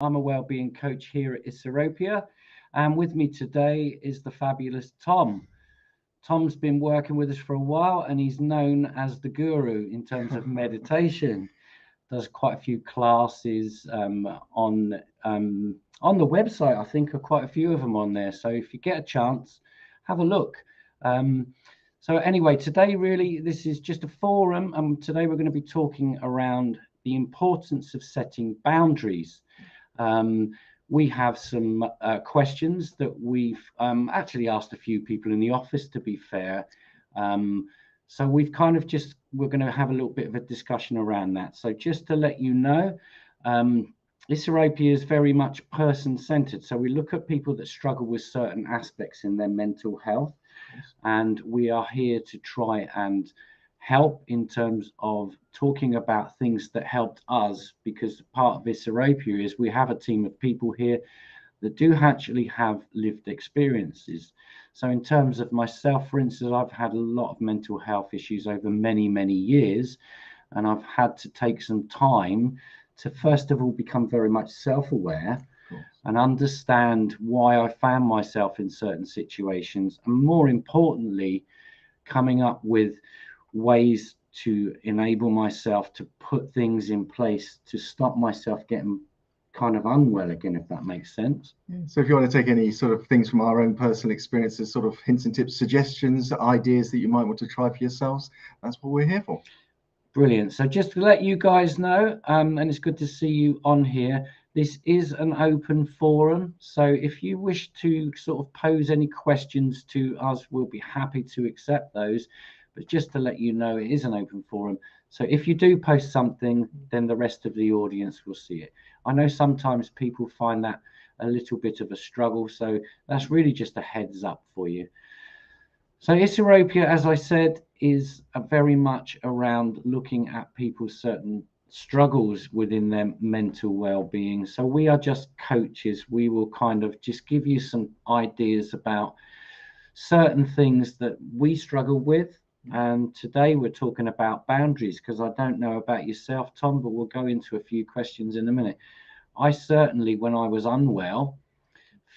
I'm a wellbeing coach here at Isseropia, and with me today is the fabulous Tom. Tom's been working with us for a while, and he's known as the guru in terms of meditation. Does quite a few classes on the website. I think are quite a few of them on there. So if you get a chance, have a look. So anyway, today really this is just a forum, and today we're going to be talking around the importance of setting boundaries. Um, we have some questions that we've actually asked a few people in the office, to be fair. So we've kind of we're going to have a little bit of a discussion around that. So just to let you know, this therapy is very much person-centered. So we look at people that struggle with certain aspects in their mental health, and we are here to try and help in terms of talking about things that helped us, because part of this therapy is we have a team of people here that do actually have lived experiences. So in terms of myself, for instance, I've had a lot of mental health issues over many years, and I've had to take some time to first of all become very much self-aware and understand why I found myself in certain situations, and more importantly, coming up with ways to enable myself to put things in place to stop myself getting kind of unwell again, if that makes sense. Yeah. So if you want to take any sort of things from our own personal experiences, sort of hints and tips, suggestions, ideas that you might want to try for yourselves, that's what we're here for. Brilliant. So just to let you guys know, and it's good to see you on here, this is an open forum. So if you wish to sort of pose any questions to us, we'll be happy to accept those. But just to let you know, it is an open forum. So if you do post something, then the rest of the audience will see it. I know sometimes people find that a little bit of a struggle. So that's really just a heads up for you. So Isseropia, as I said, is very much around looking at people's certain struggles within their mental well-being. So we are just coaches. We will kind of just give you some ideas about certain things that we struggle with. And today we're talking about boundaries, because I don't know about yourself, Tom, but we'll go into a few questions in a minute. I certainly, when I was unwell,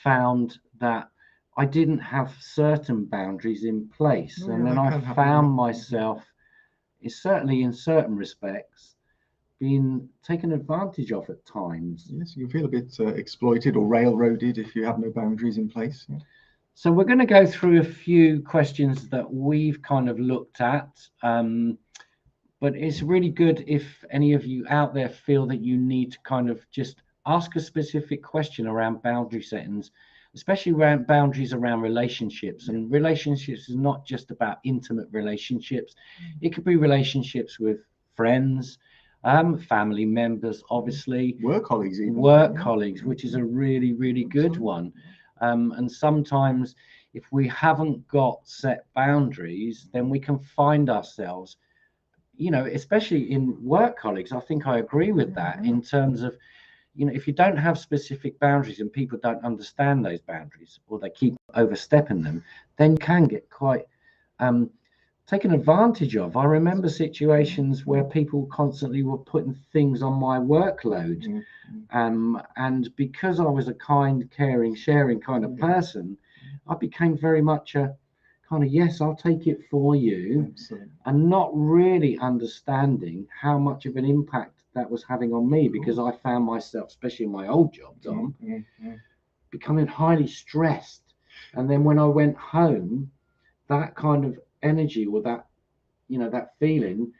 found that I didn't have certain boundaries in place. And then I found myself, certainly in certain respects, being taken advantage of at times. Yes, you feel a bit exploited or railroaded if you have no boundaries in place. Yeah. So we're going to go through a few questions that we've kind of looked at. But it's really good if any of you out there feel that you need to kind of just ask a specific question around boundary settings, especially around boundaries around relationships. And relationships is not just about intimate relationships. It could be relationships with friends, family members, obviously. Work colleagues even. Work colleagues, which is a really good one. And sometimes if we haven't got set boundaries, then we can find ourselves, especially in work colleagues. I think I agree with that in terms of, if you don't have specific boundaries and people don't understand those boundaries, or they keep overstepping them, then you can get quite taken advantage of. I remember situations where people constantly were putting things on my workload. And because I was a kind, caring, sharing kind of person, I became very much a kind of, yes, I'll take it for you. Absolutely. And not really understanding how much of an impact that was having on me, because I found myself, especially in my old job, Tom, becoming highly stressed. And then when I went home, that kind of energy, or that, that feeling,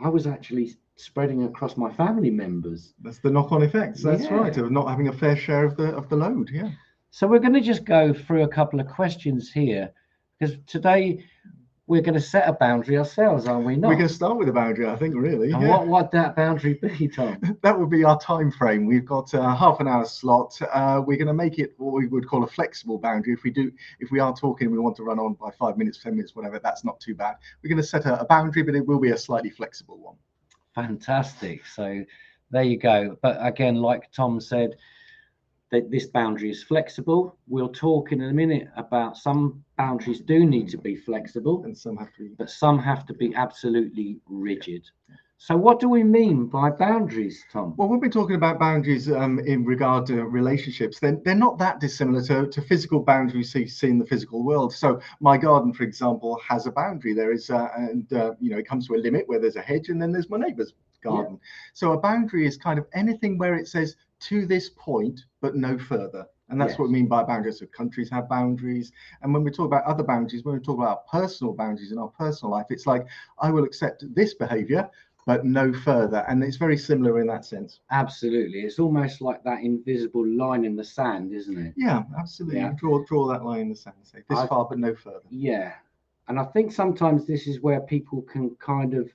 I was actually spreading across my family members. That's the knock-on effects. That's right, of not having a fair share of the load. Yeah. So we're going to just go through a couple of questions here, because today we're going to set a boundary ourselves, aren't we not? We're going to start with a boundary, I think, really. And what would that boundary be, Tom? That would be our time frame. We've got a half an hour slot. We're going to make it what we would call a flexible boundary. If we are talking and we want to run on by 5 minutes, 10 minutes, whatever, that's not too bad. We're going to set a boundary, but it will be a slightly flexible one. Fantastic. So there you go. But again, like Tom said, that this boundary is flexible. We'll talk in a minute about some boundaries do need to be flexible, and some have to be, but some have to be absolutely rigid. So what do we mean by boundaries, Tom? Well, when we're talking about boundaries in regard to relationships, then they're not that dissimilar to physical boundaries you see in the physical world. So my garden, for example, has a boundary. There is, it comes to a limit where there's a hedge, and then there's my neighbour's garden. Yeah. So a boundary is kind of anything where it says to this point, but no further. And that's what we mean by boundaries. So countries have boundaries. And when we talk about other boundaries, when we talk about personal boundaries in our personal life, it's like, I will accept this behaviour, but no further. And it's very similar in that sense. Absolutely. It's almost like that invisible line in the sand, isn't it? Yeah, absolutely. Yeah. Draw that line in the sand, say this far, but no further. Yeah. And I think sometimes this is where people can kind of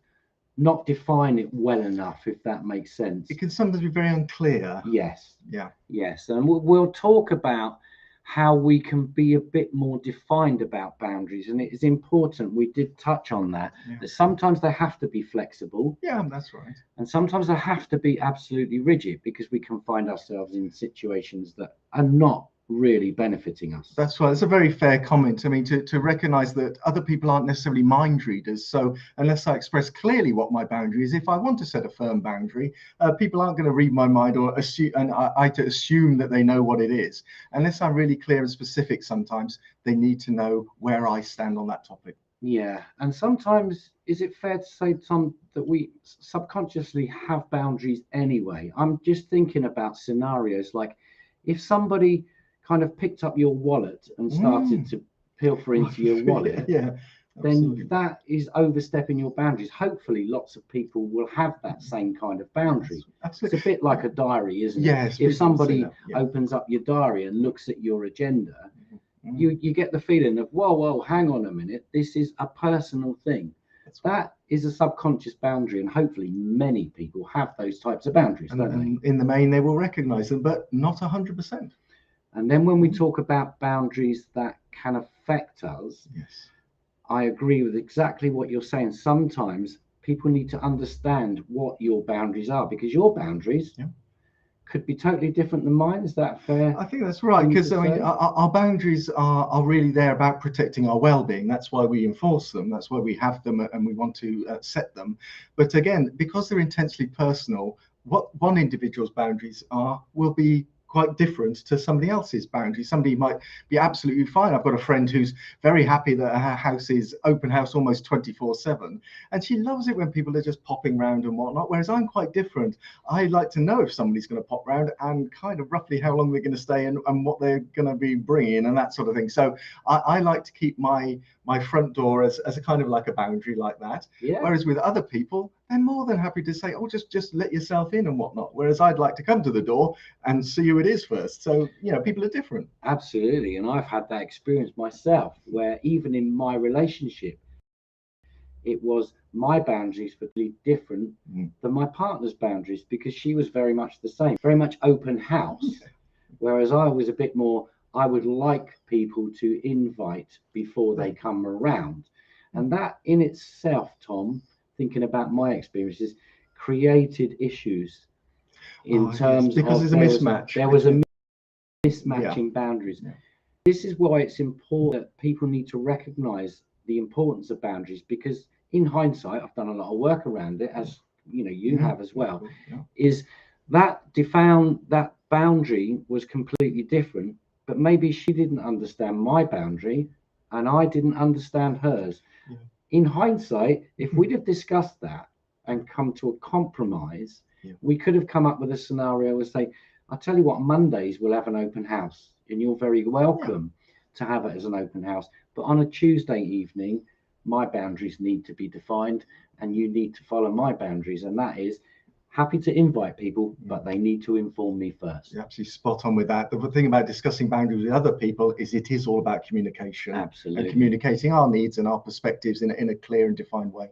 not define it well enough, if that makes sense. It can sometimes be very unclear. Yes. Yeah. Yes. And we'll talk about how we can be a bit more defined about boundaries, and it is important, we did touch on that, that sometimes they have to be flexible. Yeah, that's right. And sometimes they have to be absolutely rigid, because we can find ourselves in situations that are not really benefiting us. That's right. It's a very fair comment. I mean, to recognize that other people aren't necessarily mind readers. So unless I express clearly what my boundary is, if I want to set a firm boundary, people aren't going to read my mind or assume, and I to assume that they know what it is. Unless I'm really clear and specific, sometimes they need to know where I stand on that topic. Yeah. And sometimes, is it fair to say, Tom, that we subconsciously have boundaries anyway? I'm just thinking about scenarios like if somebody kind of picked up your wallet and started to pilfer into your wallet, then that is overstepping your boundaries. Hopefully lots of people will have that same kind of boundary. Absolutely. It's a bit like a diary, isn't it? Yes. If somebody opens up your diary and looks at your agenda, you get the feeling of, whoa, hang on a minute, this is a personal thing. That is a subconscious boundary, and hopefully many people have those types of boundaries, don't they? In the main, they will recognize them, but not 100%. And then when we talk about boundaries that can affect us, I agree with exactly what you're saying. Sometimes people need to understand what your boundaries are, because your boundaries could be totally different than mine. Is that fair? I think that's right, because I mean, our boundaries are really there about protecting our well-being. That's why we enforce them. That's why we have them, and we want to set them. But again, because they're intensely personal, what one individual's boundaries are will be quite different to somebody else's boundaries. Somebody might be absolutely fine. I've got a friend who's very happy that her house is open house almost 24/7, and she loves it when people are just popping around and whatnot, whereas I'm quite different. I like to know if somebody's going to pop around and kind of roughly how long they're going to stay and what they're going to be bringing and that sort of thing. So I like to keep my front door as a kind of like a boundary like that. Whereas with other people, they're more than happy to say, oh, just let yourself in and whatnot. Whereas I'd like to come to the door and see who it is first. So, people are different. Absolutely. And I've had that experience myself, where even in my relationship, it was my boundaries were different than my partner's boundaries, because she was very much the same, very much open house. Whereas I was a bit more, I would like people to invite before they come around. And that in itself, Tom, thinking about my experiences, created issues in terms because of there's a mismatch. There was a mismatch in boundaries. This is why it's important that people need to recognize the importance of boundaries, because in hindsight, I've done a lot of work around it, as you have as well, is that found that boundary was completely different, but maybe she didn't understand my boundary and I didn't understand hers. In hindsight, if we'd have discussed that and come to a compromise, we could have come up with a scenario where say, I'll tell you what, Mondays we'll have an open house and you're very welcome to have it as an open house. But on a Tuesday evening, my boundaries need to be defined and you need to follow my boundaries. And that is, happy to invite people, but they need to inform me first. You're absolutely spot on with that. The thing about discussing boundaries with other people is it is all about communication. Absolutely. And communicating our needs and our perspectives in a clear and defined way.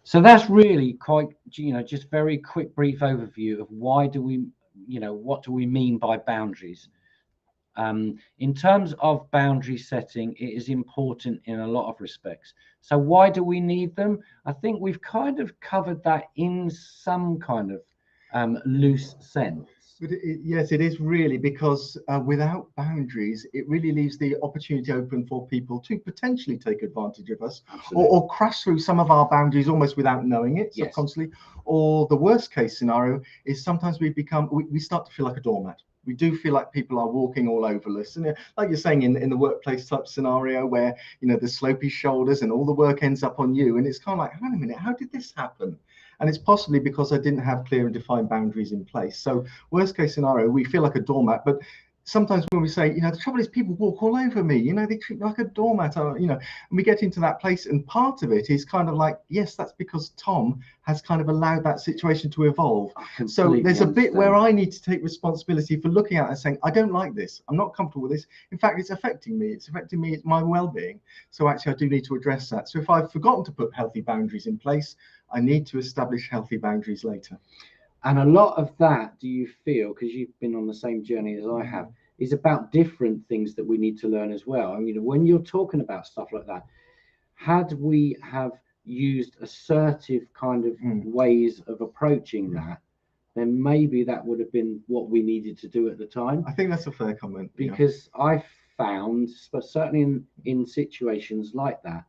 So that's really quite, just very quick, brief overview of why do we, what do we mean by boundaries? In terms of boundary setting, it is important in a lot of respects. So why do we need them? I think we've kind of covered that in some kind of loose sense. But yes, it is really, because without boundaries, it really leaves the opportunity open for people to potentially take advantage of us, or crash through some of our boundaries almost without knowing it, Yes. subconsciously. Or the worst case scenario is sometimes we start to feel like a doormat. We do feel like people are walking all over us. And like you're saying, in the workplace type scenario where, the slopey shoulders and all the work ends up on you. And it's kind of like, hang on a minute, how did this happen? And it's possibly because I didn't have clear and defined boundaries in place. So worst case scenario, we feel like a doormat. But sometimes when we say, the trouble is people walk all over me, they treat me like a doormat, and we get into that place. And part of it is kind of like, yes, that's because Tom has kind of allowed that situation to evolve. So there's a bit where I need to take responsibility for looking at it and saying, I don't like this. I'm not comfortable with this. In fact, it's affecting me. It's my well-being. So actually, I do need to address that. So if I've forgotten to put healthy boundaries in place, I need to establish healthy boundaries later. And a lot of that, do you feel, because you've been on the same journey as I have, is about different things that we need to learn as well? I mean, when you're talking about stuff like that, had we have used assertive kind of ways of approaching that, then maybe that would have been what we needed to do at the time. I think that's a fair comment. Because I found, but certainly in situations like that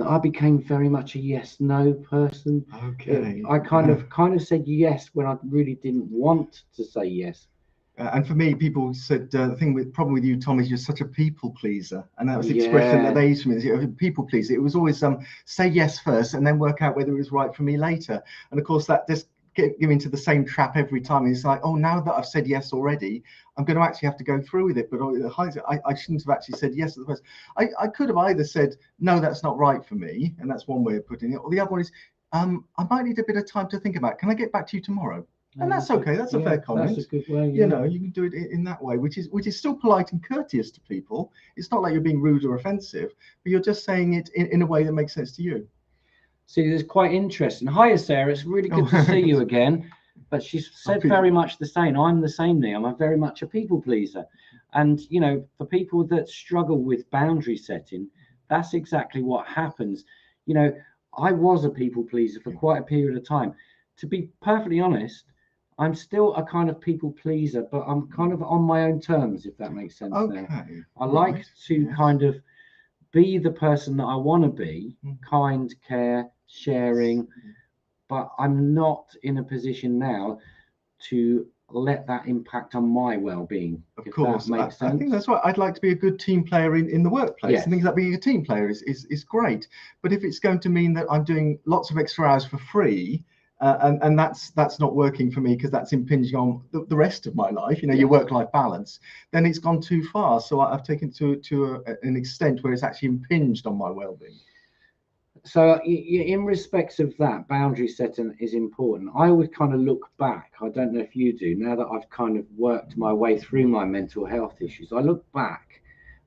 I became very much a yes/no person. Okay. I kind of said yes when I really didn't want to say yes. And for me, people said the problem with you, Tom, is you're such a people pleaser, and that was the expression that they used to me. People pleaser. It was always say yes first, and then work out whether it was right for me later. And of course, that just get into the same trap every time. It's like, oh, now that I've said yes already, I'm going to actually have to go through with it. But I shouldn't have actually said yes at the first. I could have either said, no, that's not right for me, and that's one way of putting it, or the other one is, I might need a bit of time to think about it. Can I get back to you tomorrow? And that's okay. That's a fair comment. That's a good way. You can do it in that way, which is still polite and courteous to people. It's not like you're being rude or offensive, but you're just saying it in a way that makes sense to you. See, it's quite interesting. Hiya, Sarah. It's really good to see you again. But she's said very much the same. I'm the same, Liam. I'm very much a people pleaser. And, for people that struggle with boundary setting, that's exactly what happens. I was a people pleaser for quite a period of time. To be perfectly honest, I'm still a kind of people pleaser, but I'm kind of on my own terms, if that makes sense. Okay. I like to kind of be the person that I want to be, kind, care, sharing, but I'm not in a position now to let that impact on my well-being. Of course, that makes sense. I think that's right. I'd like to be a good team player in the workplace. And things like being a team player is great. But if it's going to mean that I'm doing lots of extra hours for free, and that's not working for me because that's impinging on the rest of my life, your work-life balance, then it's gone too far. So I've taken it to an extent where it's actually impinged on my well-being. So in respects of that, boundary setting is important. I would kind of look back. I don't know if you do, now that I've kind of worked my way through my mental health issues, I look back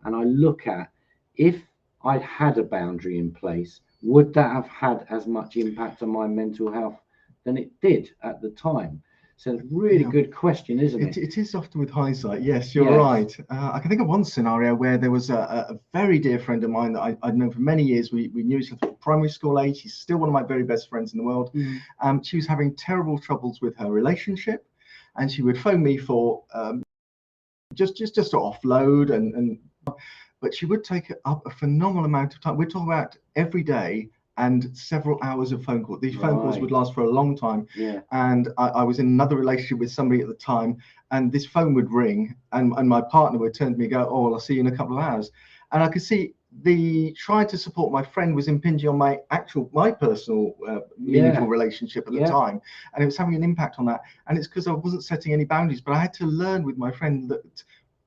and I look at, if I'd had a boundary in place, would that have had as much impact on my mental health than it did at the time? So it's a really good question, isn't it? It is often with hindsight. Yes, you're right. I can think of one scenario where there was a very dear friend of mine that I'd known for many years. We knew each other from primary school age. She's still one of my very best friends in the world. She was having terrible troubles with her relationship, and she would phone me for just to offload, but she would take up a phenomenal amount of time. We're talking about every day and several hours of phone calls. These phone calls would last for a long time. And I was in another relationship with somebody at the time, and this phone would ring, and my partner would turn to me and go, oh, well, I'll see you in a couple of hours. And I could see the trying to support my friend was impinging on my personal meaningful relationship at the time, and it was having an impact on that. And it's because I wasn't setting any boundaries. But I had to learn with my friend that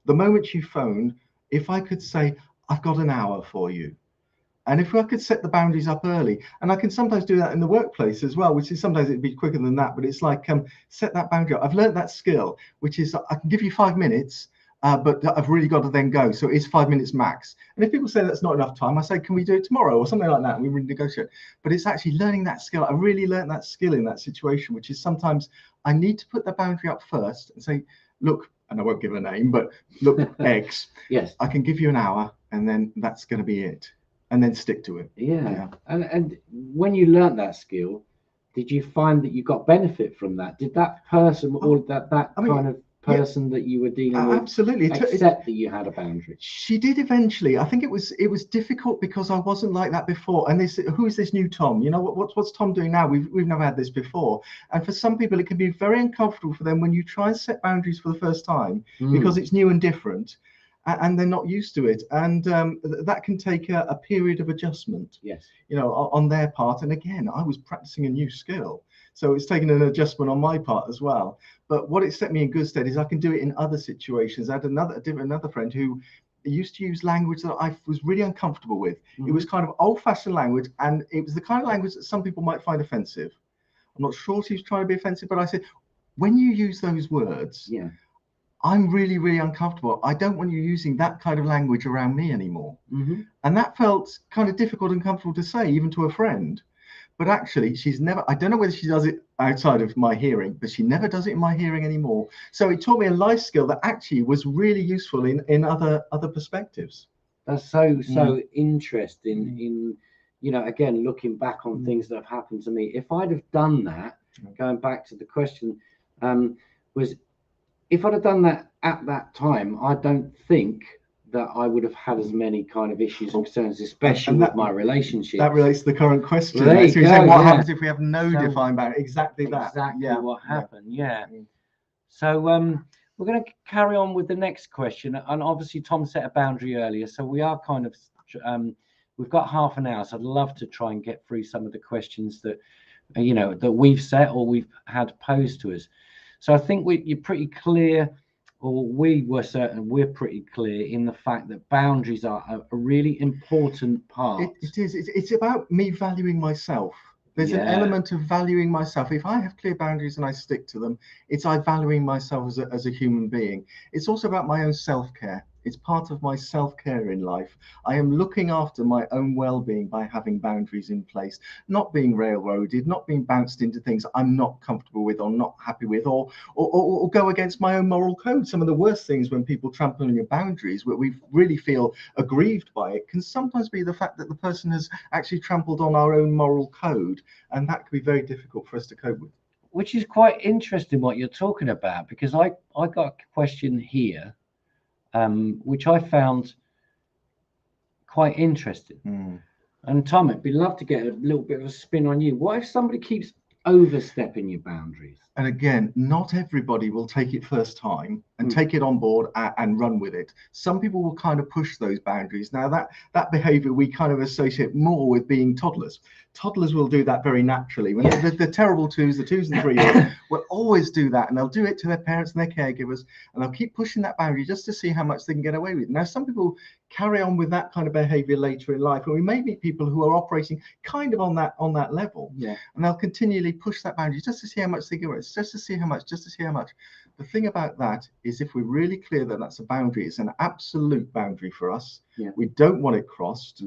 the moment she phoned, if I could say, I've got an hour for you, and if I could set the boundaries up early, and I can sometimes do that in the workplace as well, which is sometimes it'd be quicker than that, but it's like set that boundary up. I've learned that skill, which is I can give you 5 minutes, but I've really got to then go. So it's 5 minutes max. And if people say that's not enough time, I say, can we do it tomorrow or something like that? And we renegotiate. But it's actually learning that skill. I really learned that skill in that situation, which is sometimes I need to put the boundary up first and say, look, and I won't give a name, but look, X, I can give you an hour, and then that's going to be it. And then stick to it. And when you learnt that skill, did you find that you got benefit from that? Did that person or that kind of person that you were dealing with absolutely accept that you had a boundary? She did eventually. I think it was difficult because I wasn't like that before. And this, who is this new Tom? You know, what's Tom doing now? We've never had this before. And for some people, it can be very uncomfortable for them when you try and set boundaries for the first time because it's new and different, and they're not used to it. And that can take a period of adjustment. Yes. You know, on their part. And again, I was practicing a new skill, so it's taken an adjustment on my part as well. But what it set me in good stead is I can do it in other situations. I had another friend who used to use language that I was really uncomfortable with. It was kind of old-fashioned language, and it was the kind of language that some people might find offensive. I'm not sure she was trying to be offensive, but I said, when you use those words, I'm really, really uncomfortable. I don't want you using that kind of language around me anymore. And that felt kind of difficult and uncomfortable to say, even to a friend. But actually, she's never, I don't know whether she does it outside of my hearing, but she never does it in my hearing anymore. So it taught me a life skill that actually was really useful in other perspectives. That's so interesting in, you know, again, looking back on things that have happened to me. If I'd have done that, going back to the question, was if I'd have done that at that time, I don't think that I would have had as many kind of issues and concerns, especially with my relationship. That relates to the current question. Well, there you go, saying, what happens if we have no defined boundary? Exactly that. Exactly what happened, So we're going to carry on with the next question. And obviously, Tom set a boundary earlier, so we are kind of, we've got half an hour, so I'd love to try and get through some of the questions that, you know, that we've set or we've had posed to us. So I think you're pretty clear, or we're pretty clear in the fact that boundaries are a really important part. It is. It's about me valuing myself. There's an element of valuing myself. If I have clear boundaries and I stick to them, it's I valuing myself as a human being. It's also about my own self-care. It's part of my self-care in life. I am looking after my own well-being by having boundaries in place, not being railroaded, not being bounced into things I'm not comfortable with or not happy with, or go against my own moral code. Some of the worst things when people trample on your boundaries, where we really feel aggrieved by it, can sometimes be the fact that the person has actually trampled on our own moral code, and that can be very difficult for us to cope with. Which is quite interesting what you're talking about, because I got a question here, which I found quite interesting. And Tom, it'd be love to get a little bit of a spin on you. What if somebody keeps overstepping your boundaries? And again, not everybody will take it first time and take it on board and run with it. Some people will kind of push those boundaries. Now that behavior we kind of associate more with being toddlers. Toddlers will do that very naturally. When the terrible twos, the 2s and 3-year-olds will always do that, and they'll do it to their parents and their caregivers, and they'll keep pushing that boundary just to see how much they can get away with. Now, some people carry on with that kind of behavior later in life, and we may meet people who are operating kind of on that level, and they'll continually push that boundary just to see how much they get away with, just to see how much. The thing about that is, if we're really clear that that's a boundary, it's an absolute boundary for us. We don't want it crossed.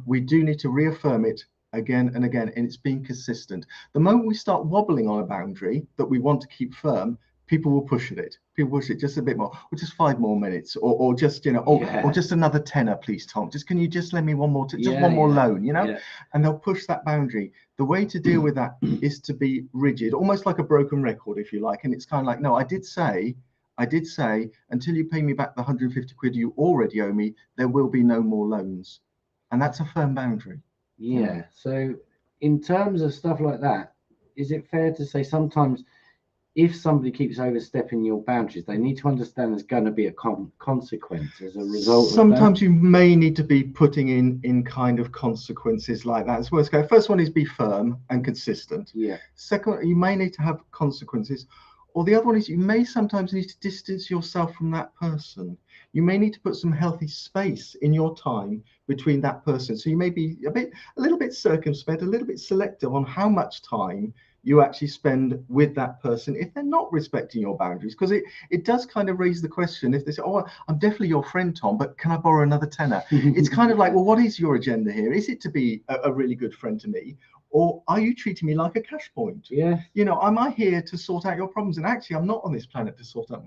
We do need to reaffirm it again and again, and it's being consistent. The moment we start wobbling on a boundary that we want to keep firm, people will push it. People push it just a bit more, or just 5 more minutes, or just, you know, or just another tenner, please, Tom. Can you just lend me one more, one more loan, you know? And they'll push that boundary. The way to deal with that is to be rigid, almost like a broken record, if you like. And it's kind of like, no, I did say, until you pay me back the 150 quid you already owe me, there will be no more loans. And that's a firm boundary. So in terms of stuff like that, is it fair to say sometimes if somebody keeps overstepping your boundaries, they need to understand there's going to be a consequence as a result? Sometimes you may need to be putting in kind of consequences like that. It's worth going. First one is be firm and consistent. Second, you may need to have consequences. Or the other one is you may sometimes need to distance yourself from that person. You may need to put some healthy space in your time between that person. So you may be a little bit circumspect, a little bit selective on how much time you actually spend with that person if they're not respecting your boundaries, because it does kind of raise the question. If they say, oh, I'm definitely your friend, Tom, but can I borrow another tenner? It's kind of like, well, what is your agenda here? Is it to be a really good friend to me? Or are you treating me like a cash point? You know, am I here to sort out your problems? And actually, I'm not on this planet to sort out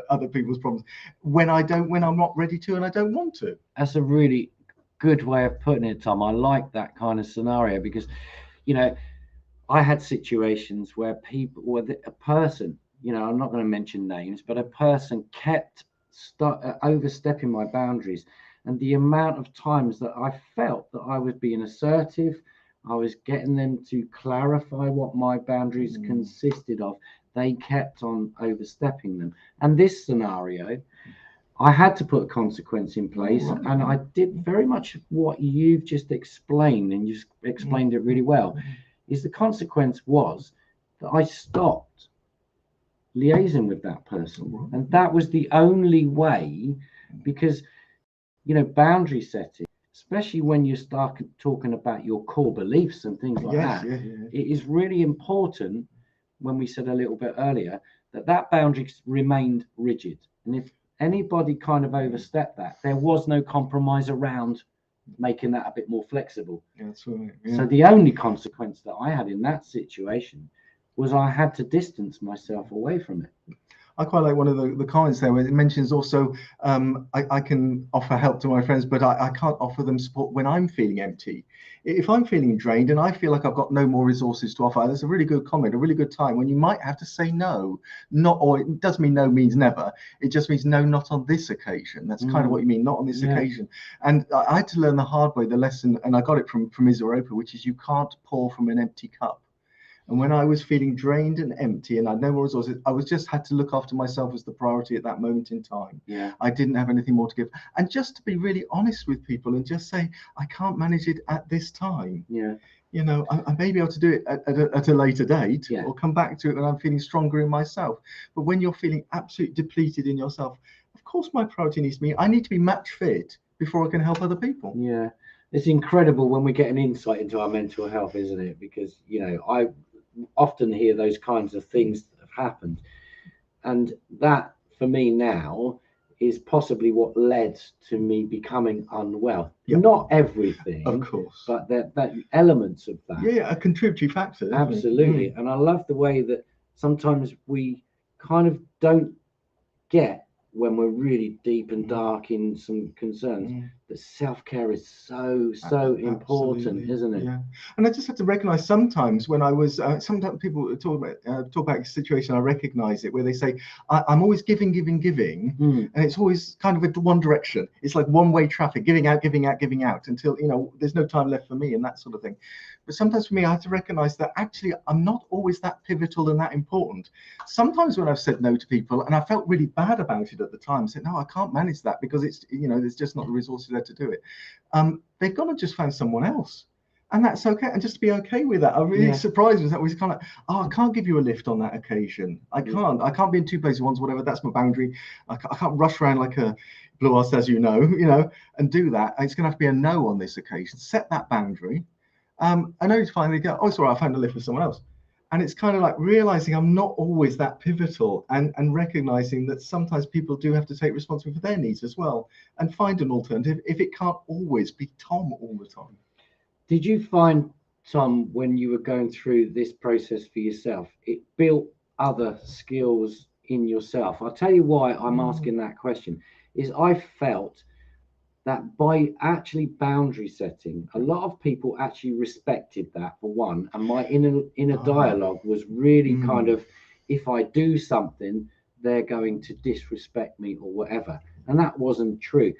other people's problems when I'm not ready to and I don't want to. That's a really good way of putting it, Tom. I like that kind of scenario because, you know, I had situations where a person I'm not going to mention names, but a person kept overstepping my boundaries. And the amount of times that I felt that I was being assertive, I was getting them to clarify what my boundaries consisted of, they kept on overstepping them. And this scenario, I had to put a consequence in place, and I did very much what you've just explained, and you've explained it really well. Is the consequence was that I stopped liaising with that person, and that was the only way, because boundary setting, especially when you start talking about your core beliefs and things like that, it is really important, when we said a little bit earlier, that boundary remained rigid. And if anybody kind of overstepped that, there was no compromise around making that a bit more flexible. That's right. So the only consequence that I had in that situation was I had to distance myself away from it. I quite like one of the comments there where it mentions also, I can offer help to my friends, but I can't offer them support when I'm feeling empty. If I'm feeling drained and I feel like I've got no more resources to offer, that's a really good comment, a really good time when you might have to say no. Or it doesn't mean no means never. It just means no, not on this occasion. That's kind of what you mean, not on this occasion. And I had to learn the hard way, the lesson, and I got it from Isaropa, which is you can't pour from an empty cup. And when I was feeling drained and empty and I had no more resources, I was just had to look after myself as the priority at that moment in time. Yeah. I didn't have anything more to give. And just to be really honest with people and just say, I can't manage it at this time. Yeah. I may be able to do it at a later date, or come back to it when I'm feeling stronger in myself. But when you're feeling absolutely depleted in yourself, of course my priority needs to be, I need to be match fit before I can help other people. Yeah. It's incredible when we get an insight into our mental health, isn't it? Because, I often hear those kinds of things that have happened, and that for me now is possibly what led to me becoming unwell. Not everything, of course, but that elements of that. A contributory factor. Absolutely. And I love the way that sometimes we kind of don't get, when we're really deep and dark in some concerns, that self-care is so important, isn't it? Yeah. And I just have to recognize sometimes when I was, sometimes people talk about a situation, I recognize it, where they say, I'm always giving, and it's always kind of a one direction. It's like one-way traffic, giving out until, there's no time left for me and that sort of thing. But sometimes for me, I have to recognize that actually I'm not always that pivotal and that important. Sometimes when I've said no to people and I felt really bad about it at the time, said, no, I can't manage that because it's, there's just not the resources there to do it. They've gone and just found someone else. And that's okay. And just to be okay with that. I'm really surprised with that. Was kind of, I can't give you a lift on that occasion. I can't be in two places at once, whatever. That's my boundary. I can't rush around like a blue ass, as you know, and do that. It's going to have to be a no on this occasion. Set that boundary. And only to finally go, oh, it's all right, I found a lift for someone else. And it's kind of like realizing I'm not always that pivotal, and recognizing that sometimes people do have to take responsibility for their needs as well and find an alternative if it can't always be Tom all the time. Did you find, Tom, when you were going through this process for yourself, it built other skills in yourself? I'll tell you why I'm asking that question, is I felt that by actually boundary setting, a lot of people actually respected that, for one, and my inner dialogue was really kind of, if I do something, they're going to disrespect me or whatever, and that wasn't true.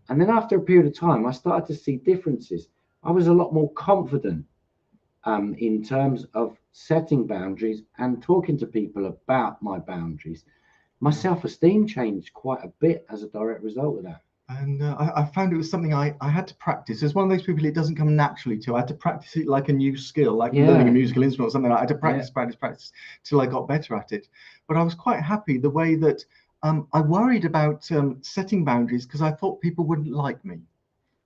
And then after a period of time, I started to see differences. I was a lot more confident in terms of setting boundaries and talking to people about my boundaries. My self-esteem changed quite a bit as a direct result of that. And I found it was something I had to practice. As one of those people, it doesn't come naturally to. I had to practice it like a new skill, like learning a musical instrument or something. I had to practice till I got better at it. But I was quite happy the way that I worried about setting boundaries because I thought people wouldn't like me.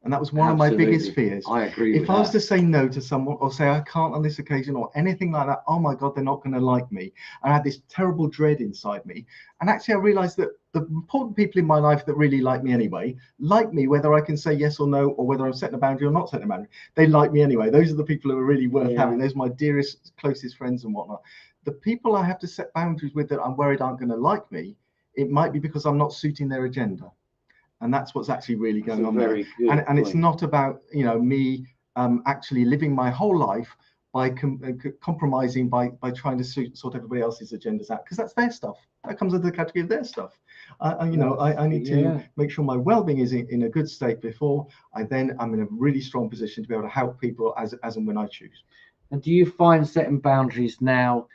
And that was one of my biggest fears. I agree with that. If I was to say no to someone or say I can't on this occasion or anything like that, oh my God, they're not going to like me. And I had this terrible dread inside me. And actually, I realized that the important people in my life that really like me anyway, like me, whether I can say yes or no, or whether I'm setting a boundary or not setting a boundary, they like me anyway. Those are the people who are really worth having. Those are my dearest, closest friends and whatnot. The people I have to set boundaries with that I'm worried aren't going to like me, it might be because I'm not suiting their agenda. And that's what's actually really going on there. And it's not about, me actually living my whole life by compromising, by trying to sort everybody else's agendas out, because that's their stuff. That comes under the category of their stuff. I need to make sure my well-being is in a good state before I'm in a really strong position to be able to help people as and when I choose. And do you find setting boundaries now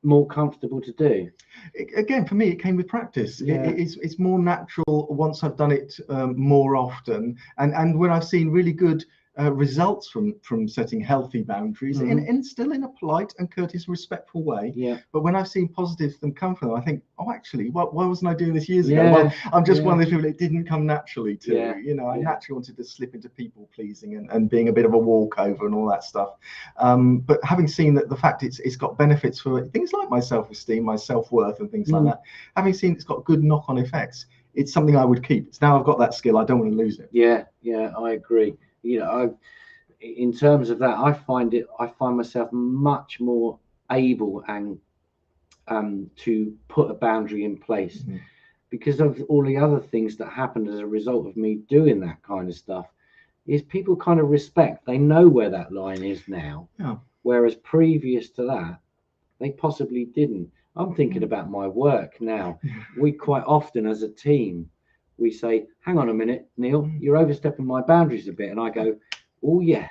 more comfortable to do? Again, for me, it came with practice. Yeah. It's more natural once I've done it more often, and when I've seen really good results from setting healthy boundaries, in still in a polite and courteous, respectful way. Yeah. But when I've seen positives them come from them, I think, oh, actually, why wasn't I doing this years ago? Well, I'm just one of those people it didn't come naturally to. I naturally wanted to slip into people pleasing and being a bit of a walkover and all that stuff. But having seen that the fact it's got benefits for things like my self-esteem, my self-worth, and things like that, having seen it's got good knock-on effects, it's something I would keep. It's now I've got that skill, I don't want to lose it. Yeah, I agree. In terms of that, I find myself much more able and to put a boundary in place because of all the other things that happened as a result of me doing that kind of stuff. Is people kind of respect, they know where that line is now, whereas previous to that they possibly didn't. I'm thinking about my work now. We quite often as a team we say, hang on a minute, Neil, you're overstepping my boundaries a bit. And I go, oh, yeah,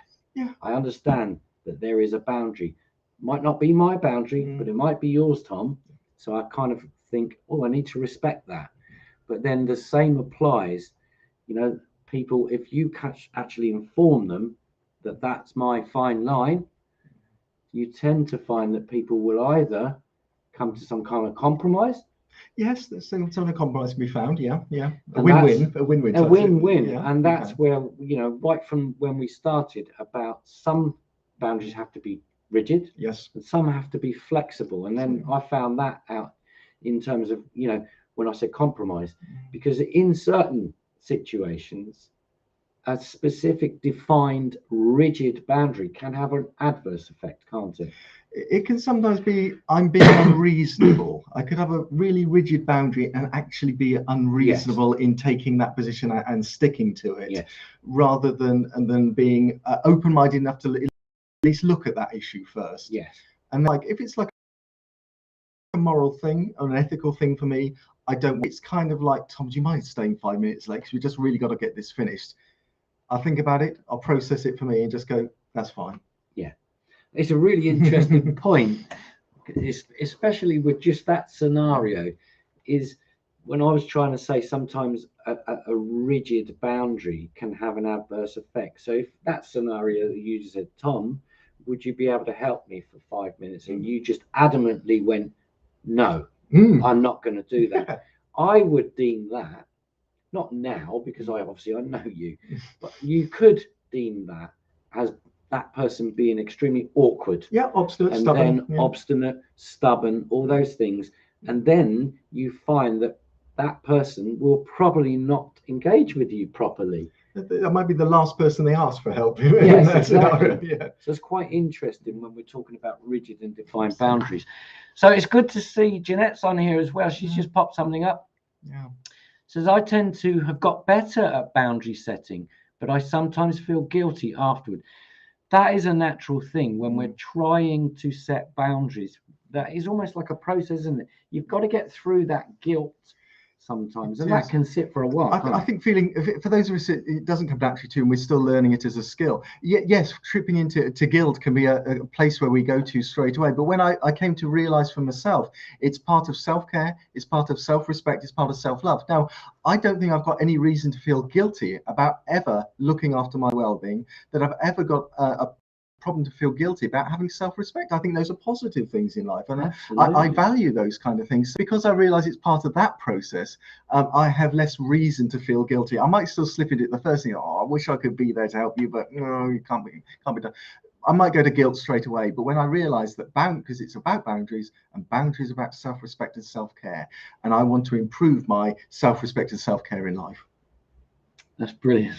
I understand that there is a boundary. Might not be my boundary, but it might be yours, Tom. So I kind of think, oh, I need to respect that. But then the same applies, people, if you actually inform them that that's my fine line, you tend to find that people will either come to some kind of compromise. Yes, there's some sort of compromise to be found. Yeah. A win-win. A win-win. And that's where, right from when we started, about some boundaries have to be rigid. Yes. And some have to be flexible. And then I found that out in terms of, when I said compromise, because in certain situations, a specific defined rigid boundary can have an adverse effect, can't it? It can sometimes be I'm being unreasonable. I could have a really rigid boundary and actually be unreasonable in taking that position and sticking to it, rather than being open-minded enough to at least look at that issue first. Yes. And if it's like a moral thing or an ethical thing for me, I don't. It's kind of like, Tom, do you mind staying 5 minutes late? Because we just really got to get this finished. I'll think about it. I'll process it for me and just go, that's fine. Yeah. It's a really interesting point, especially with just that scenario, is when I was trying to say sometimes a rigid boundary can have an adverse effect. So if that scenario that you just said, Tom, would you be able to help me for 5 minutes? And you just adamantly went, no, I'm not going to do that. I would deem that, not now, because I know you, but you could deem that as that person being extremely awkward, obstinate, and stubborn, then obstinate, stubborn, all those things, and then you find that person will probably not engage with you properly. That might be the last person they ask for help. Yes, exactly. So it's quite interesting when we're talking about rigid and defined boundaries. So it's good to see Jeanette's on here as well. She's just popped something up. Says, I tend to have got better at boundary setting, but I sometimes feel guilty afterward. That is a natural thing when we're trying to set boundaries. That is almost like a process, isn't it? You've got to get through that guilt sometimes, and that can sit for a while. I think feeling, for those of us it doesn't come naturally to, and we're still learning it as a skill. Yes, tripping into guilt can be a place where we go to straight away. But when I came to realize for myself, it's part of self-care, it's part of self-respect, it's part of self-love. Now, I don't think I've got any reason to feel guilty about ever looking after my well-being, that I've ever got a problem to feel guilty about having self-respect. I think those are positive things in life, and I value those kind of things. Because I realize it's part of that process, I have less reason to feel guilty. I might still slip into it the first thing, I wish I could be there to help you, but no, you can't be done. I might go to guilt straight away. But when I realize that because it's about boundaries, and boundaries about self-respect and self-care, and I want to improve my self-respect and self-care in life. That's brilliant.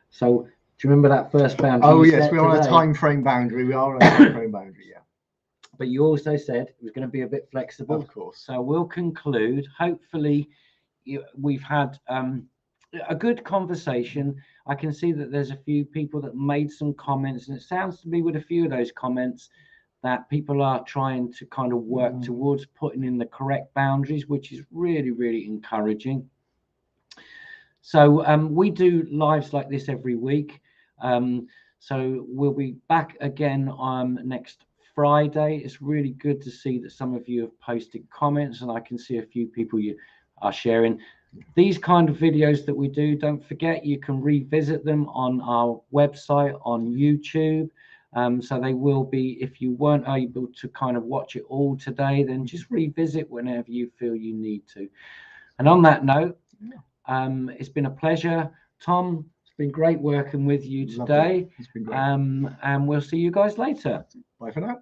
So do you remember that first boundary? Oh, yes, we're on a time frame boundary. We are on a time frame boundary, But you also said it was going to be a bit flexible. Of course. So we'll conclude. Hopefully, we've had a good conversation. I can see that there's a few people that made some comments, and it sounds to me with a few of those comments that people are trying to kind of work towards putting in the correct boundaries, which is really, really encouraging. So we do lives like this every week. So we'll be back again on next Friday. It's really good to see that some of you have posted comments, and I can see a few people you are sharing these kind of videos that we do. Don't forget, you can revisit them on our website, on YouTube. So they will be, if you weren't able to kind of watch it all today, then just revisit whenever you feel you need to. And on that note, it's been a pleasure, Tom. It's been great working with you today. It's been great. And we'll see you guys later. Bye for now.